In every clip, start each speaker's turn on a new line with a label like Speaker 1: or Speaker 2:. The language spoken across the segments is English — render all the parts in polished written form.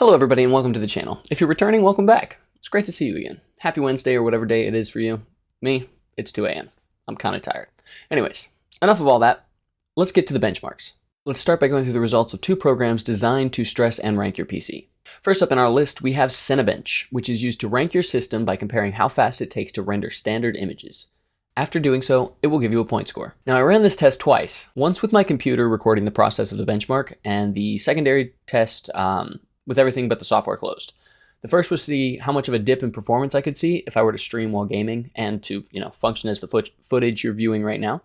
Speaker 1: Hello everybody and welcome to the channel. If you're returning, welcome back. It's great to see you again. Happy Wednesday or whatever day it is for you. Me, it's 2 a.m. I'm kind of tired. Anyways, enough of all that. Let's get to the benchmarks. Let's start by going through the results of two programs designed to stress and rank your PC. First up in our list, we have Cinebench, which is used to rank your system by comparing how fast it takes to render standard images. After doing so, it will give you a point score. Now I ran this test twice, once with my computer recording the process of the benchmark, and the secondary test with everything but the software closed. The first was to see how much of a dip in performance I could see if I were to stream while gaming and to, function as the footage you're viewing right now.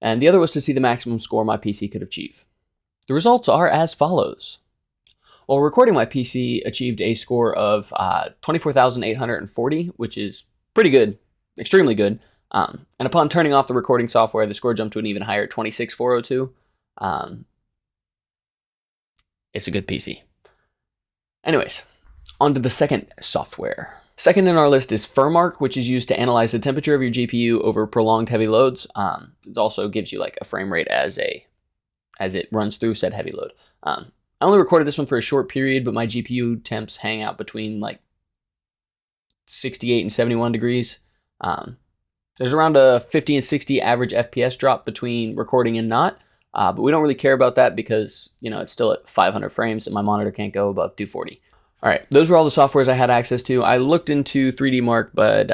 Speaker 1: And the other was to see the maximum score my PC could achieve. The results are as follows. While recording, my PC achieved a score of 24,840, which is pretty good, extremely good. And upon turning off the recording software, the score jumped to an even higher 26,402. It's a good PC. Anyways, on to the second software. Second in our list is Furmark, which is used to analyze the temperature of your GPU over prolonged heavy loads. It also gives you like a frame rate as it runs through said heavy load. I only recorded this one for a short period, but my GPU temps hang out between like 68 and 71 degrees. There's around a 50 and 60 average FPS drop between recording and not. But we don't really care about that because, it's still at 500 frames and my monitor can't go above 240. All right, those were all the softwares I had access to. I looked into 3D Mark, but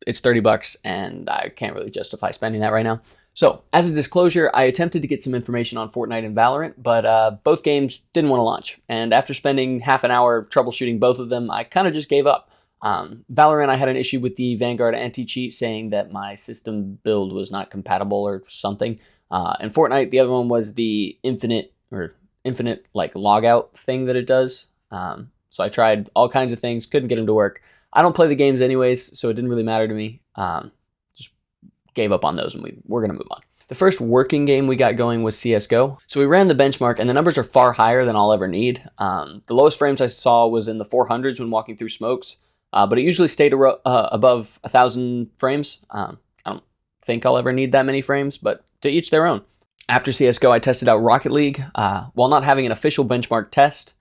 Speaker 1: it's $30 and I can't really justify spending that right now. So, as a disclosure, I attempted to get some information on Fortnite and Valorant, but both games didn't want to launch. And after spending half an hour troubleshooting both of them, I kind of just gave up. Valorant, I had an issue with the Vanguard anti-cheat saying that my system build was not compatible or something. And Fortnite, the other one was the infinite like logout thing that it does. So I tried all kinds of things, couldn't get them to work. I don't play the games anyways, so it didn't really matter to me. Just gave up on those and we're going to move on. The first working game we got going was CSGO. So we ran the benchmark and the numbers are far higher than I'll ever need. The lowest frames I saw was in the 400s when walking through smokes, but it usually stayed above 1,000 frames. I don't think I'll ever need that many frames, but to each their own. After CSGO, I tested out Rocket League. While not having an official benchmark test,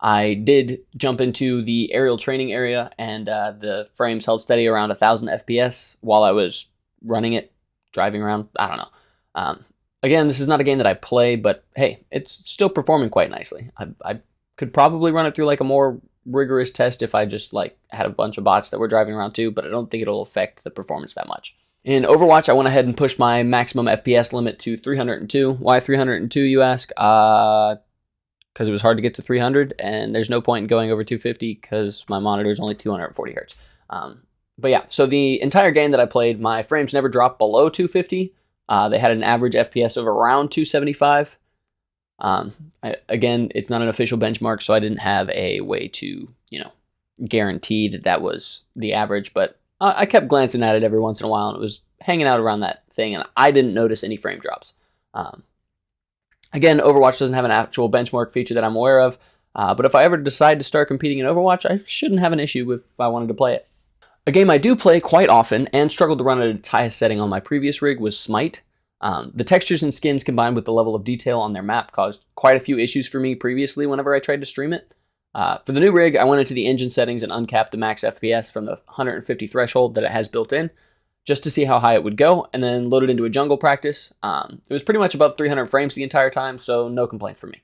Speaker 1: I did jump into the aerial training area, and the frames held steady around 1,000 FPS while I was running it, driving around. I don't know. Again, this is not a game that I play, but hey, it's still performing quite nicely. I could probably run it through like a more rigorous test if I just like had a bunch of bots that were driving around too, but I don't think it'll affect the performance that much. In Overwatch, I went ahead and pushed my maximum FPS limit to 302. Why 302, you ask? Because it was hard to get to 300, and there's no point in going over 250 because my monitor is only 240 hertz. But yeah, so the entire game that I played, my frames never dropped below 250. They had an average FPS of around 275. Again, it's not an official benchmark, so I didn't have a way to, guarantee that was the average, but I kept glancing at it every once in a while, and it was hanging out around that thing, and I didn't notice any frame drops. Again, Overwatch doesn't have an actual benchmark feature that I'm aware of, but if I ever decide to start competing in Overwatch, I shouldn't have an issue if I wanted to play it. A game I do play quite often and struggled to run at its highest setting on my previous rig was Smite. The textures and skins combined with the level of detail on their map caused quite a few issues for me previously whenever I tried to stream it. For the new rig, I went into the engine settings and uncapped the max FPS from the 150 threshold that it has built in, just to see how high it would go, and then loaded into a jungle practice. It was pretty much above 300 frames the entire time, so no complaints from me.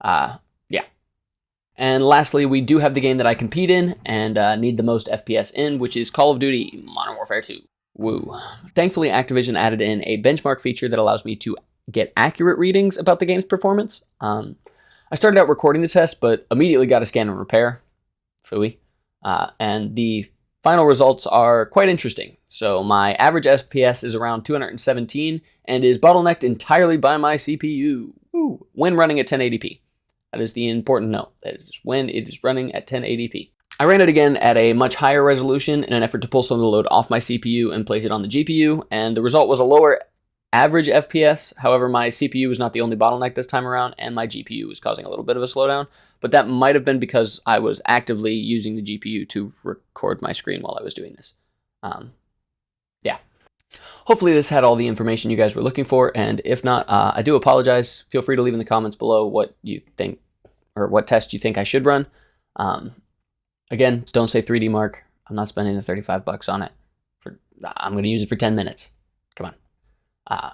Speaker 1: Yeah. And lastly, we do have the game that I compete in and need the most FPS in, which is Call of Duty Modern Warfare 2. Woo. Thankfully, Activision added in a benchmark feature that allows me to get accurate readings about the game's performance. I started out recording the test, but immediately got a scan and repair. Phooey. And the final results are quite interesting. So my average FPS is around 217 and is bottlenecked entirely by my CPU. Woo. When running at 1080p. That is the important note. That is when it is running at 1080p. I ran it again at a much higher resolution in an effort to pull some of the load off my CPU and place it on the GPU, and the result was a lower average FPS. However, my CPU was not the only bottleneck this time around, and my GPU was causing a little bit of a slowdown, but that might have been because I was actively using the GPU to record my screen while I was doing this. Yeah. Hopefully this had all the information you guys were looking for, and if not, I do apologize. Feel free to leave in the comments below what you think or what test you think I should run. Again, don't say 3D Mark. I'm not spending the $35 on it. I'm going to use it for 10 minutes. Come on.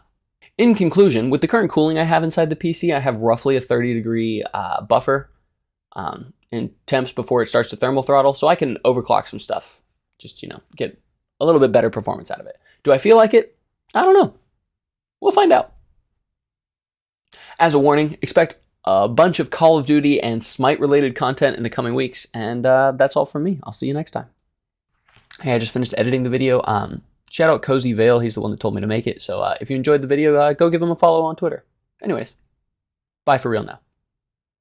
Speaker 1: In conclusion, with the current cooling I have inside the PC, I have roughly a 30-degree buffer in temps before it starts to thermal throttle, so I can overclock some stuff. Just, get a little bit better performance out of it. Do I feel like it? I don't know. We'll find out. As a warning, expect a bunch of Call of Duty and Smite related content in the coming weeks, and that's all from me. I'll see you next time. Hey, I just finished editing the video. Shout out KozyVeil, he's the one that told me to make it, so if you enjoyed the video, go give him a follow on Twitter. Anyways, bye for real now.